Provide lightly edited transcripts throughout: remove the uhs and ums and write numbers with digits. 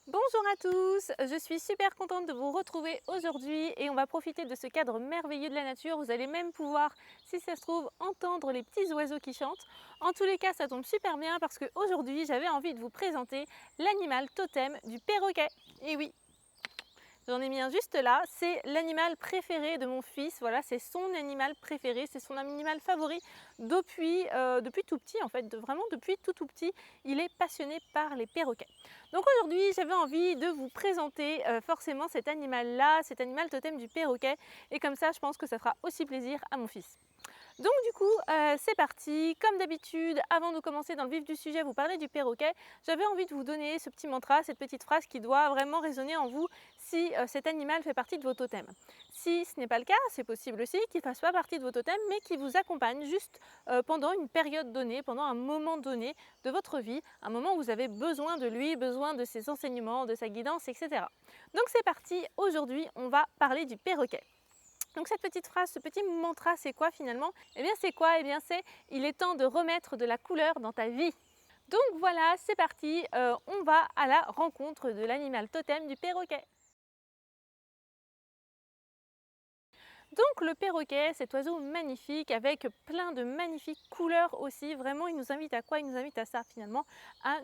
Bonjour à tous, je suis super contente de vous retrouver aujourd'hui et on va profiter de ce cadre merveilleux de la nature. Vous allez même pouvoir, si ça se trouve, entendre les petits oiseaux qui chantent. En tous les cas, ça tombe super bien parce qu'aujourd'hui, j'avais envie de vous présenter l'animal totem du perroquet. Et oui, j'en ai mis un juste là, c'est l'animal préféré de mon fils, voilà, c'est son animal préféré, c'est son animal favori depuis tout petit en fait, vraiment depuis tout petit, il est passionné par les perroquets. Donc aujourd'hui j'avais envie de vous présenter forcément cet animal-là, cet animal totem du perroquet, et comme ça je pense que ça fera aussi plaisir à mon fils. Donc du coup, c'est parti. Comme d'habitude, avant de commencer dans le vif du sujet, vous parler du perroquet, j'avais envie de vous donner ce petit mantra, cette petite phrase qui doit vraiment résonner en vous si cet animal fait partie de vos totems. Si ce n'est pas le cas, c'est possible aussi qu'il ne fasse pas partie de vos totems, mais qu'il vous accompagne juste pendant une période donnée, pendant un moment donné de votre vie, un moment où vous avez besoin de lui, besoin de ses enseignements, de sa guidance, etc. Donc c'est parti, aujourd'hui on va parler du perroquet. Donc cette petite phrase, ce petit mantra, c'est quoi finalement? Eh bien c'est quoi? Eh bien c'est il est temps de remettre de la couleur dans ta vie. Donc voilà, c'est parti, on va à la rencontre de l'animal totem du perroquet. Donc le perroquet, cet oiseau magnifique avec plein de magnifiques couleurs aussi, vraiment il nous invite à quoi? Il nous invite à ça finalement, à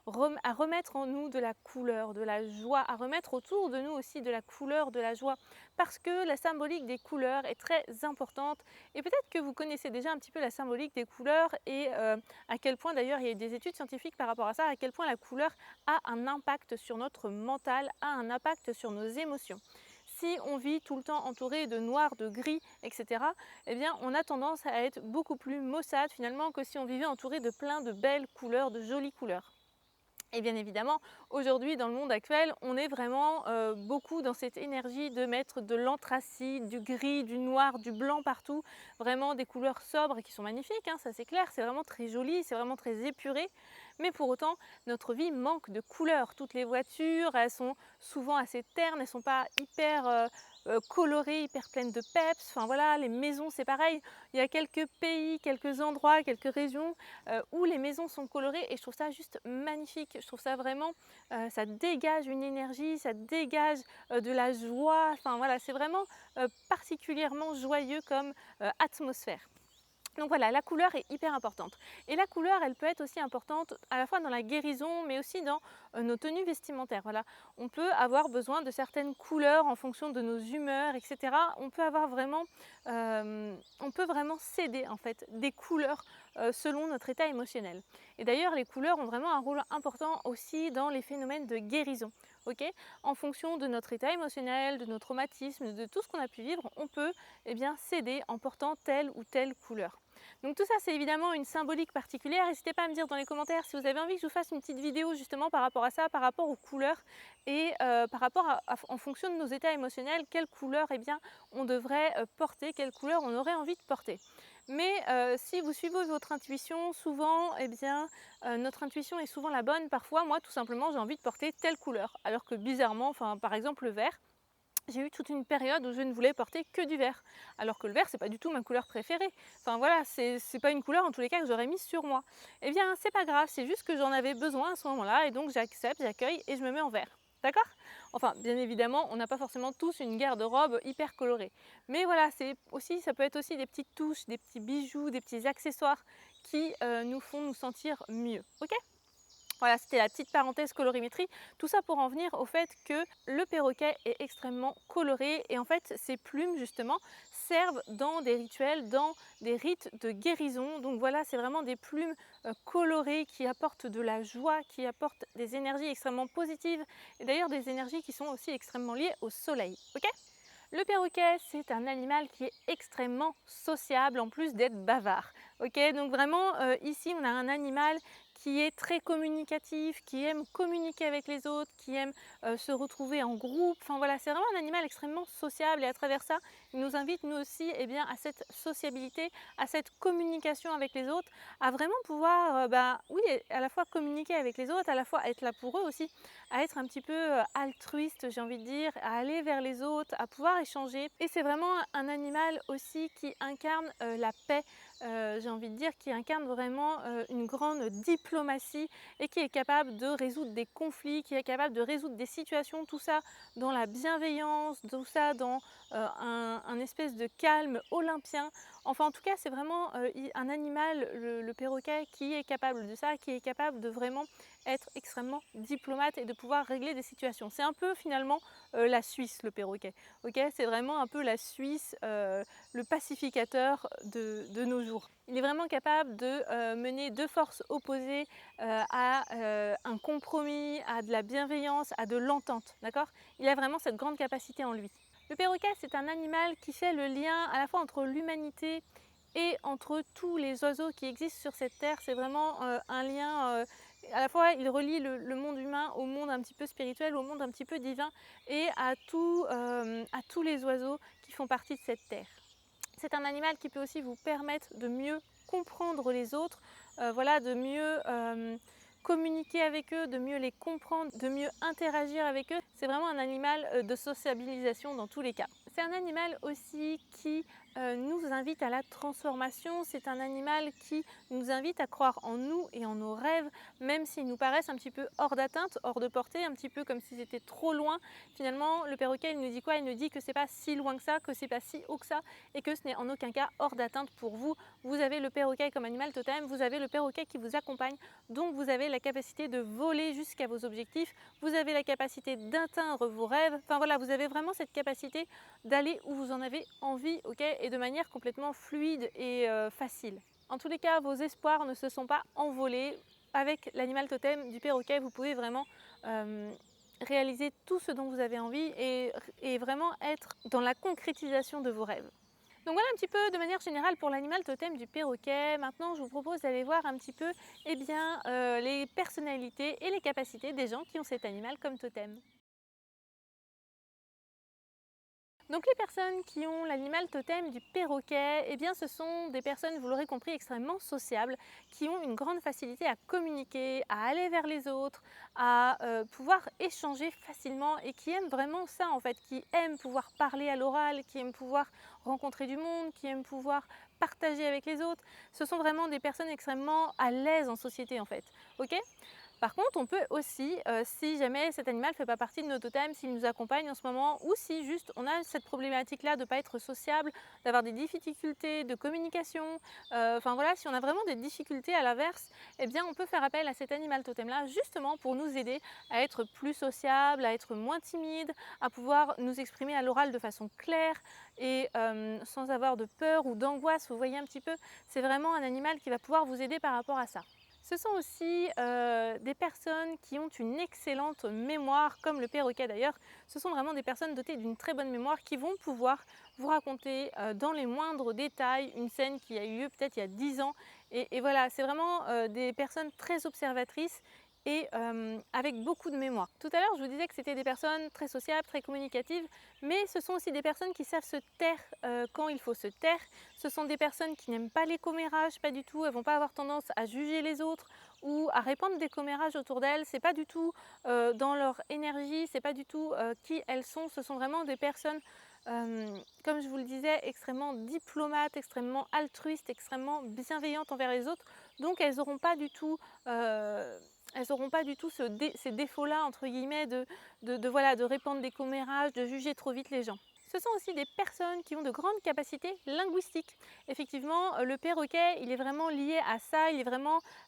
remettre en nous de la couleur, de la joie, à remettre autour de nous aussi de la couleur, de la joie, parce que la symbolique des couleurs est très importante et peut-être que vous connaissez déjà un petit peu la symbolique des couleurs et à quel point d'ailleurs il y a des études scientifiques par rapport à ça, à quel point la couleur a un impact sur notre mental, a un impact sur nos émotions. Si on vit tout le temps entouré de noir, de gris, etc., eh bien on a tendance à être beaucoup plus maussade finalement que si on vivait entouré de plein de belles couleurs, de jolies couleurs. Et bien évidemment, aujourd'hui, dans le monde actuel, on est vraiment beaucoup dans cette énergie de mettre de l'anthracite, du gris, du noir, du blanc partout. Vraiment des couleurs sobres qui sont magnifiques, hein, ça c'est clair, c'est vraiment très joli, c'est vraiment très épuré. Mais pour autant, notre vie manque de couleurs. Toutes les voitures, elles sont souvent assez ternes, elles ne sont pas hyper colorées, hyper pleines de peps. Enfin voilà, les maisons, c'est pareil. Il y a quelques pays, quelques endroits, quelques régions où les maisons sont colorées et je trouve ça juste magnifique. Je trouve ça vraiment, ça dégage une énergie, ça dégage de la joie. Enfin voilà, c'est vraiment particulièrement joyeux comme atmosphère. Donc voilà, la couleur est hyper importante. Et la couleur, elle peut être aussi importante à la fois dans la guérison, mais aussi dans nos tenues vestimentaires. Voilà. On peut avoir besoin de certaines couleurs en fonction de nos humeurs, etc. On peut vraiment céder en fait des couleurs selon notre état émotionnel. Et d'ailleurs, les couleurs ont vraiment un rôle important aussi dans les phénomènes de guérison. Ok, en fonction de notre état émotionnel, de nos traumatismes, de tout ce qu'on a pu vivre, on peut céder en portant telle ou telle couleur. Donc tout ça, c'est évidemment une symbolique particulière. N'hésitez pas à me dire dans les commentaires si vous avez envie que je vous fasse une petite vidéo justement par rapport à ça, par rapport aux couleurs et par rapport en fonction de nos états émotionnels, quelle couleur on devrait porter, quelle couleur on aurait envie de porter. Mais si vous suivez votre intuition, souvent, notre intuition est souvent la bonne. Parfois, moi, tout simplement, j'ai envie de porter telle couleur. Alors que bizarrement, enfin, par exemple, le vert, j'ai eu toute une période où je ne voulais porter que du vert, alors que le vert c'est pas du tout ma couleur préférée. Enfin voilà, c'est pas une couleur en tous les cas que j'aurais mise sur moi. Eh bien c'est pas grave, c'est juste que j'en avais besoin à ce moment-là et donc j'accepte, j'accueille et je me mets en vert. D'accord? Enfin, bien évidemment, on n'a pas forcément tous une garde-robe hyper colorée. Mais voilà, ça peut être aussi des petites touches, des petits bijoux, des petits accessoires qui nous font nous sentir mieux. Ok? Voilà, c'était la petite parenthèse colorimétrie. Tout ça pour en venir au fait que le perroquet est extrêmement coloré et en fait ses plumes justement servent dans des rituels, dans des rites de guérison. Donc voilà, c'est vraiment des plumes colorées qui apportent de la joie, qui apportent des énergies extrêmement positives et d'ailleurs des énergies qui sont aussi extrêmement liées au soleil. Ok? Le perroquet, c'est un animal qui est extrêmement sociable en plus d'être bavard. Ok, donc vraiment ici on a un animal qui est très communicatif, qui aime communiquer avec les autres, qui aime se retrouver en groupe. Enfin voilà, c'est vraiment un animal extrêmement sociable et à travers ça, il nous invite nous aussi à cette sociabilité, à cette communication avec les autres, à vraiment pouvoir, oui, à la fois communiquer avec les autres, à la fois être là pour eux aussi, à être un petit peu altruiste, j'ai envie de dire, à aller vers les autres, à pouvoir échanger. Et c'est vraiment un animal aussi qui incarne la paix, j'ai envie de dire, qui incarne vraiment une grande diplomatie et qui est capable de résoudre des conflits, qui est capable de résoudre des situations, tout ça dans la bienveillance, tout ça dans un espèce de calme olympien. Enfin, en tout cas, c'est vraiment un animal, le perroquet, qui est capable de ça, qui est capable de vraiment être extrêmement diplomate et de pouvoir régler des situations. C'est un peu finalement la Suisse, le perroquet. Ok, c'est vraiment un peu la Suisse, le pacificateur de nos jours. Il est vraiment capable de mener deux forces opposées à un compromis, à de la bienveillance, à de l'entente. D'accord? Il a vraiment cette grande capacité en lui. Le perroquet, c'est un animal qui fait le lien à la fois entre l'humanité et entre tous les oiseaux qui existent sur cette terre. C'est vraiment un lien, à la fois il relie le monde humain au monde un petit peu spirituel, au monde un petit peu divin et à tous les oiseaux qui font partie de cette terre. C'est un animal qui peut aussi vous permettre de mieux comprendre les autres, voilà, de mieux communiquer avec eux, de mieux les comprendre, de mieux interagir avec eux. C'est vraiment un animal de sociabilisation dans tous les cas. C'est un animal aussi qui nous invite à la transformation. C'est un animal qui nous invite à croire en nous et en nos rêves, même s'ils nous paraissent un petit peu hors d'atteinte, hors de portée, un petit peu comme s'ils étaient trop loin. Finalement, le perroquet, il nous dit quoi? Il nous dit que c'est pas si loin que ça, que c'est pas si haut que ça, et que ce n'est en aucun cas hors d'atteinte pour vous. Vous avez le perroquet comme animal totem, vous avez le perroquet qui vous accompagne, donc vous avez la capacité de voler jusqu'à vos objectifs, vous avez la capacité d'atteindre vos rêves, enfin voilà, vous avez vraiment cette capacité d'aller où vous en avez envie, ok, et de manière complètement fluide et facile. En tous les cas, vos espoirs ne se sont pas envolés. Avec l'animal totem du perroquet, vous pouvez vraiment réaliser tout ce dont vous avez envie et vraiment être dans la concrétisation de vos rêves. Donc voilà un petit peu de manière générale pour l'animal totem du perroquet. Maintenant, je vous propose d'aller voir un petit peu les personnalités et les capacités des gens qui ont cet animal comme totem. Donc les personnes qui ont l'animal totem du perroquet, eh bien ce sont des personnes, vous l'aurez compris, extrêmement sociables, qui ont une grande facilité à communiquer, à aller vers les autres, à pouvoir échanger facilement et qui aiment vraiment ça en fait, qui aiment pouvoir parler à l'oral, qui aiment pouvoir rencontrer du monde, qui aiment pouvoir partager avec les autres. Ce sont vraiment des personnes extrêmement à l'aise en société en fait. Ok? Par contre, on peut aussi, si jamais cet animal ne fait pas partie de nos totems, s'il nous accompagne en ce moment, ou si juste on a cette problématique-là de ne pas être sociable, d'avoir des difficultés de communication, enfin voilà, si on a vraiment des difficultés à l'inverse, eh bien on peut faire appel à cet animal totem-là justement pour nous aider à être plus sociable, à être moins timide, à pouvoir nous exprimer à l'oral de façon claire et sans avoir de peur ou d'angoisse. Vous voyez un petit peu, c'est vraiment un animal qui va pouvoir vous aider par rapport à ça. Ce sont aussi des personnes qui ont une excellente mémoire, comme le perroquet d'ailleurs. Ce sont vraiment des personnes dotées d'une très bonne mémoire qui vont pouvoir vous raconter dans les moindres détails une scène qui a eu lieu peut-être il y a 10 ans. Et voilà, c'est vraiment des personnes très observatrices et avec beaucoup de mémoire. Tout à l'heure, je vous disais que c'était des personnes très sociables, très communicatives, mais ce sont aussi des personnes qui savent se taire quand il faut se taire. Ce sont des personnes qui n'aiment pas les commérages, pas du tout. Elles vont pas avoir tendance à juger les autres ou à répandre des commérages autour d'elles. C'est pas du tout dans leur énergie, c'est pas du tout qui elles sont. Ce sont vraiment des personnes, comme je vous le disais, extrêmement diplomates, extrêmement altruistes, extrêmement bienveillantes envers les autres. Donc elles n'auront pas du tout ces défauts-là, entre guillemets, voilà, de répandre des commérages, de juger trop vite les gens. Ce sont aussi des personnes qui ont de grandes capacités linguistiques. Effectivement, le perroquet, il est vraiment lié à ça,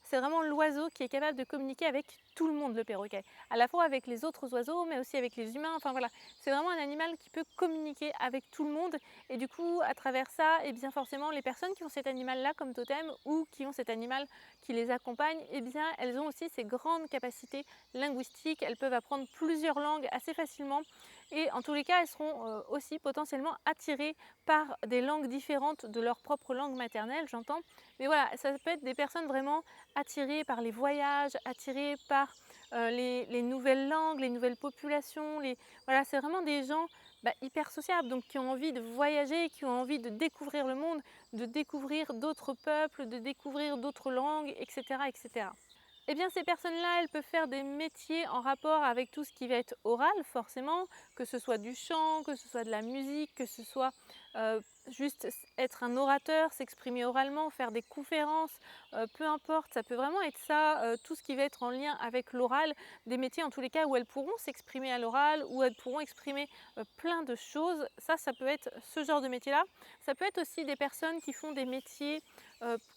c'est vraiment l'oiseau qui est capable de communiquer avec tout le monde, le perroquet. À la fois avec les autres oiseaux, mais aussi avec les humains. Enfin voilà, c'est vraiment un animal qui peut communiquer avec tout le monde. Et du coup, à travers ça, eh bien forcément, les personnes qui ont cet animal-là comme totem ou qui ont cet animal qui les accompagne, eh bien elles ont aussi ces grandes capacités linguistiques. Elles peuvent apprendre plusieurs langues assez facilement. Et en tous les cas, elles seront aussi potentiellement attirées par des langues différentes de leur propre langue maternelle, j'entends. Mais voilà, ça peut être des personnes vraiment attirées par les voyages, attirées par les nouvelles langues, les nouvelles populations. Voilà, c'est vraiment des gens hyper sociables, donc qui ont envie de voyager, qui ont envie de découvrir le monde, de découvrir d'autres peuples, de découvrir d'autres langues, etc., etc. Eh bien, ces personnes-là, elles peuvent faire des métiers en rapport avec tout ce qui va être oral, forcément, que ce soit du chant, que ce soit de la musique, que ce soit juste être un orateur, s'exprimer oralement, faire des conférences, peu importe, ça peut vraiment être ça, tout ce qui va être en lien avec l'oral, des métiers en tous les cas où elles pourront s'exprimer à l'oral, où elles pourront exprimer plein de choses. Ça peut être ce genre de métier-là. Ça peut être aussi des personnes qui font des métiers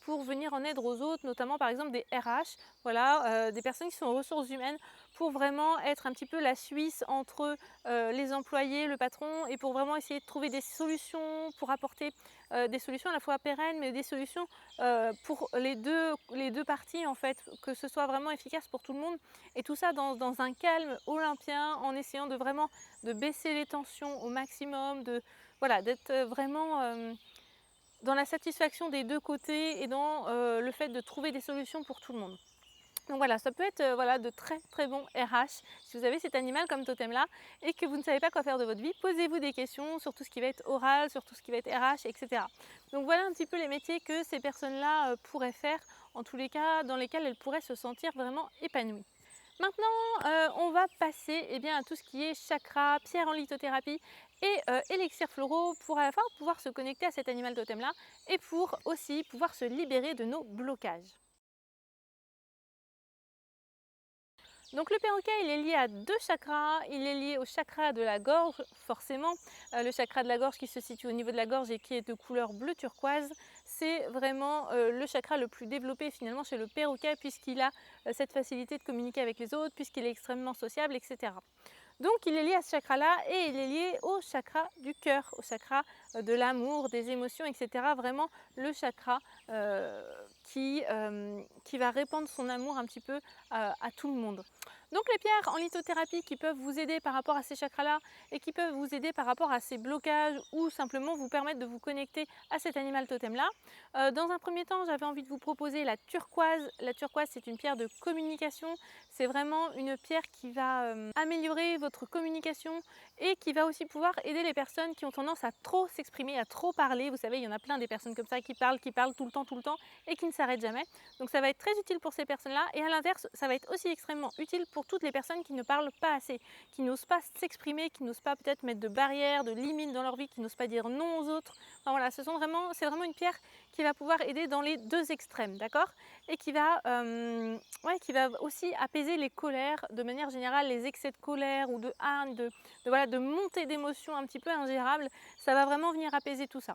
pour venir en aide aux autres, notamment par exemple des RH, voilà, des personnes qui sont aux ressources humaines pour vraiment être un petit peu la Suisse entre les employés, le patron et pour vraiment essayer de trouver des solutions, pour apporter des solutions à la fois pérennes mais des solutions pour les deux parties en fait, que ce soit vraiment efficace pour tout le monde et tout ça dans un calme olympien en essayant de vraiment de baisser les tensions au maximum, de voilà, d'être vraiment dans la satisfaction des deux côtés et dans le fait de trouver des solutions pour tout le monde. Donc voilà, ça peut être voilà, de très très bons RH. Si vous avez cet animal comme totem là et que vous ne savez pas quoi faire de votre vie, posez-vous des questions sur tout ce qui va être oral, sur tout ce qui va être RH, etc. Donc voilà un petit peu les métiers que ces personnes-là pourraient faire, en tous les cas dans lesquels elles pourraient se sentir vraiment épanouies. Maintenant, on va passer eh bien, à tout ce qui est chakra, pierre en lithothérapie et élixirs floraux pour à la fois pouvoir se connecter à cet animal totem-là et pour aussi pouvoir se libérer de nos blocages. Donc le perroquet, il est lié à deux chakras. Il est lié au chakra de la gorge, forcément. Le chakra de la gorge qui se situe au niveau de la gorge et qui est de couleur bleu turquoise. C'est vraiment le chakra le plus développé finalement chez le perroquet puisqu'il a cette facilité de communiquer avec les autres, puisqu'il est extrêmement sociable, etc. Donc il est lié à ce chakra-là et il est lié au chakra du cœur, au chakra de l'amour, des émotions, etc. Vraiment le chakra qui va répandre son amour un petit peu à tout le monde. Donc les pierres en lithothérapie qui peuvent vous aider par rapport à ces chakras-là et qui peuvent vous aider par rapport à ces blocages ou simplement vous permettre de vous connecter à cet animal totem-là. Dans un premier temps, j'avais envie de vous proposer la turquoise. La turquoise, c'est une pierre de communication. C'est vraiment une pierre qui va améliorer votre communication et qui va aussi pouvoir aider les personnes qui ont tendance à trop s'exprimer, à trop parler. Vous savez, il y en a plein des personnes comme ça qui parlent tout le temps et qui ne s'arrêtent jamais. Donc ça va être très utile pour ces personnes-là et à l'inverse, ça va être aussi extrêmement utile pour toutes les personnes qui ne parlent pas assez, qui n'osent pas s'exprimer, qui n'osent pas peut-être mettre de barrières, de limites dans leur vie, qui n'osent pas dire non aux autres. Enfin, voilà, c'est vraiment une pierre qui va pouvoir aider dans les deux extrêmes, d'accord? Et qui va aussi apaiser les colères, de manière générale, les excès de colère ou de haine, de montée d'émotions un petit peu ingérables. Ça va vraiment venir apaiser tout ça.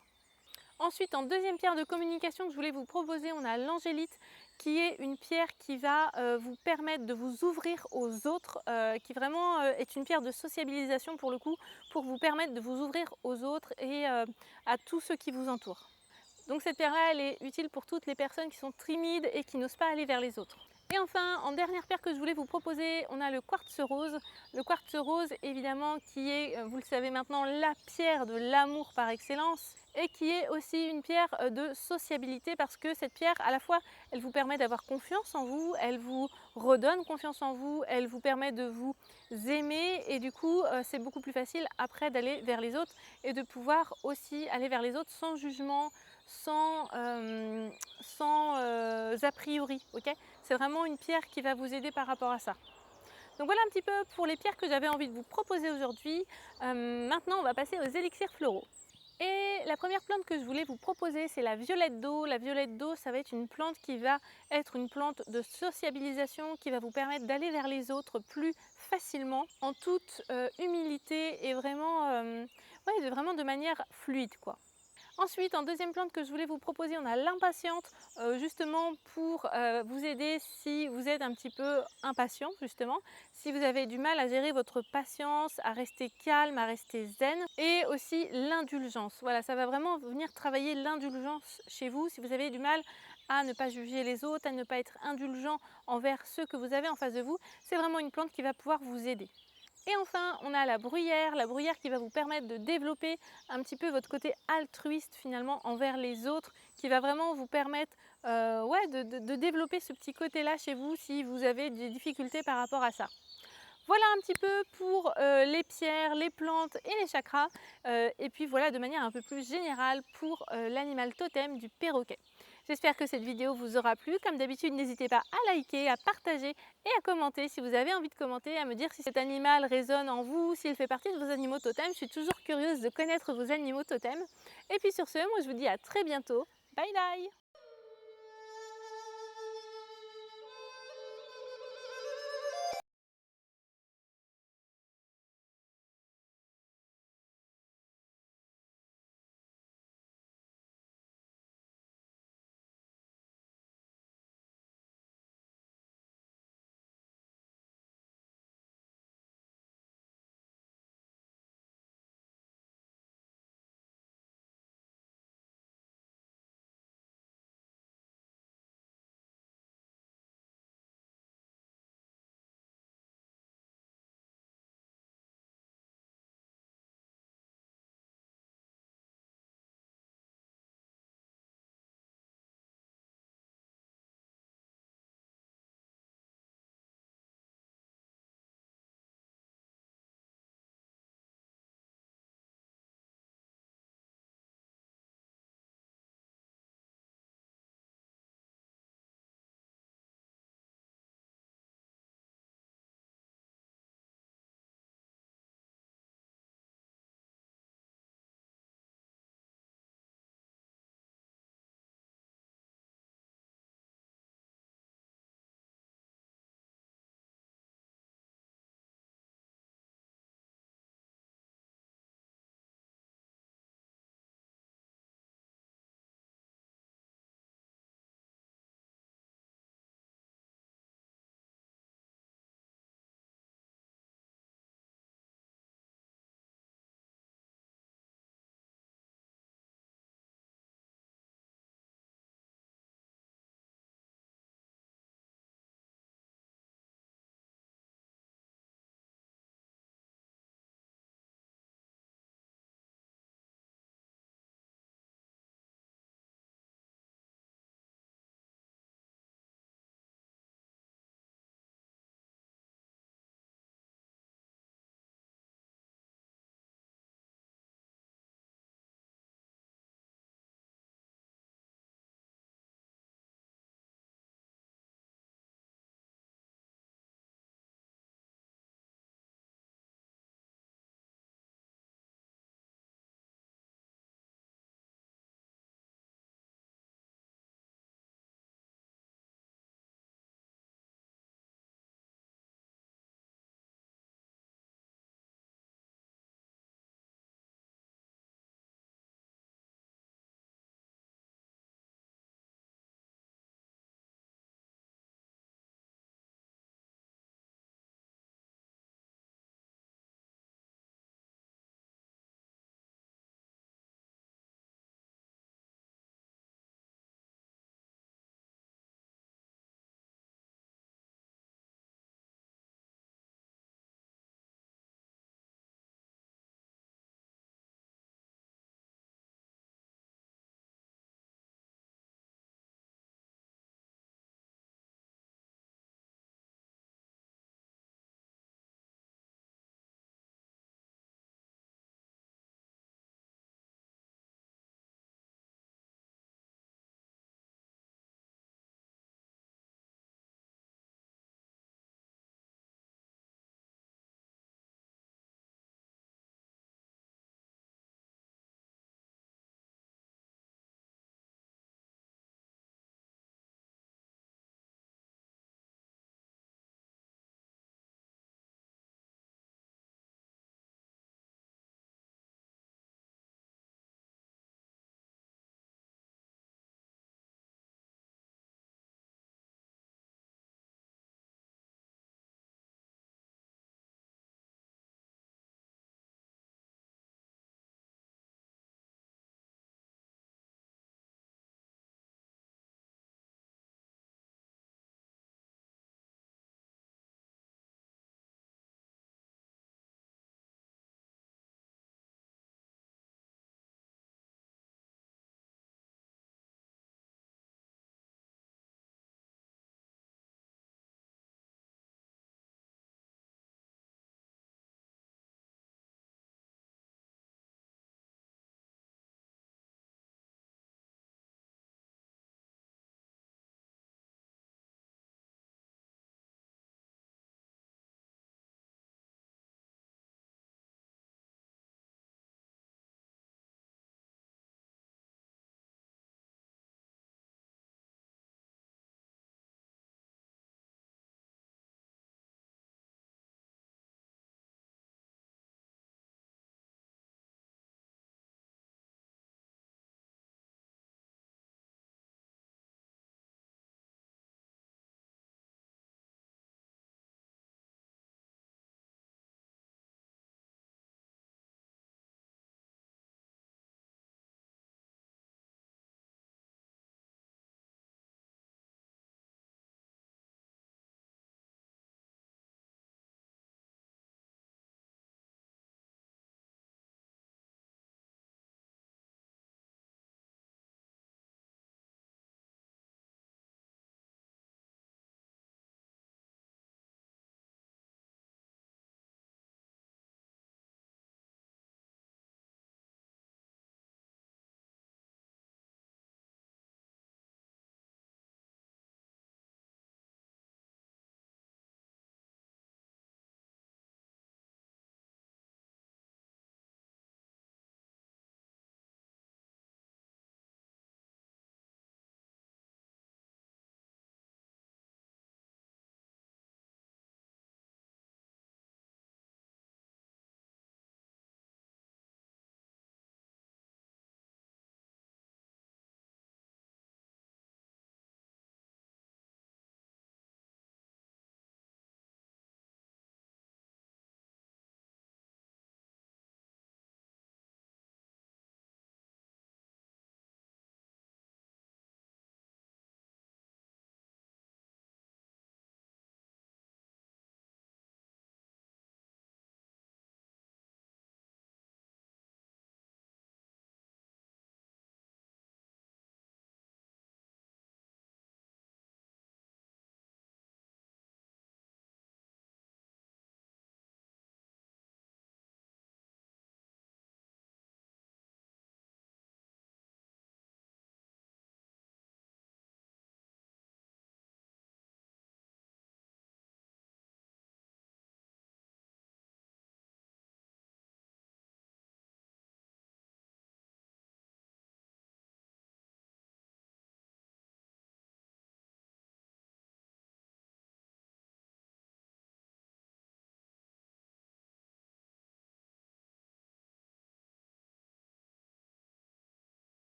Ensuite, en deuxième pierre de communication que je voulais vous proposer, on a l'angélite qui est une pierre qui va vous permettre de vous ouvrir aux autres, qui vraiment est une pierre de sociabilisation pour le coup, pour vous permettre de vous ouvrir aux autres et à tous ceux qui vous entourent. Donc cette pierre-là, elle est utile pour toutes les personnes qui sont timides et qui n'osent pas aller vers les autres. Et enfin, en dernière pierre que je voulais vous proposer, on a le quartz rose. Le quartz rose, évidemment, qui est, vous le savez maintenant, la pierre de l'amour par excellence et qui est aussi une pierre de sociabilité parce que cette pierre, à la fois, elle vous permet d'avoir confiance en vous, elle vous redonne confiance en vous, elle vous permet de vous aimer et du coup, c'est beaucoup plus facile après d'aller vers les autres et de pouvoir aussi aller vers les autres sans jugement, sans a priori, ok? C'est vraiment une pierre qui va vous aider par rapport à ça. Donc voilà un petit peu pour les pierres que j'avais envie de vous proposer aujourd'hui. Maintenant, on va passer aux élixirs floraux. Et la première plante que je voulais vous proposer, c'est la violette d'eau. La violette d'eau, ça va être une plante qui va être une plante de sociabilisation qui va vous permettre d'aller vers les autres plus facilement, en toute humilité et vraiment de manière fluide, quoi. Ensuite, en deuxième plante que je voulais vous proposer, on a l'impatiente, justement pour vous aider si vous êtes un petit peu impatient, justement, si vous avez du mal à gérer votre patience, à rester calme, à rester zen, et aussi l'indulgence. Voilà, ça va vraiment venir travailler l'indulgence chez vous si vous avez du mal à ne pas juger les autres, à ne pas être indulgent envers ceux que vous avez en face de vous. C'est vraiment une plante qui va pouvoir vous aider. Et enfin, on a la bruyère qui va vous permettre de développer un petit peu votre côté altruiste finalement envers les autres, qui va vraiment vous permettre de développer ce petit côté-là chez vous si vous avez des difficultés par rapport à ça. Voilà un petit peu pour les pierres, les plantes et les chakras. Et puis voilà de manière un peu plus générale pour l'animal totem du perroquet. J'espère que cette vidéo vous aura plu. Comme d'habitude, n'hésitez pas à liker, à partager et à commenter si vous avez envie de commenter, à me dire si cet animal résonne en vous, s'il fait partie de vos animaux totems. Je suis toujours curieuse de connaître vos animaux totems. Et puis sur ce, moi je vous dis à très bientôt. Bye bye!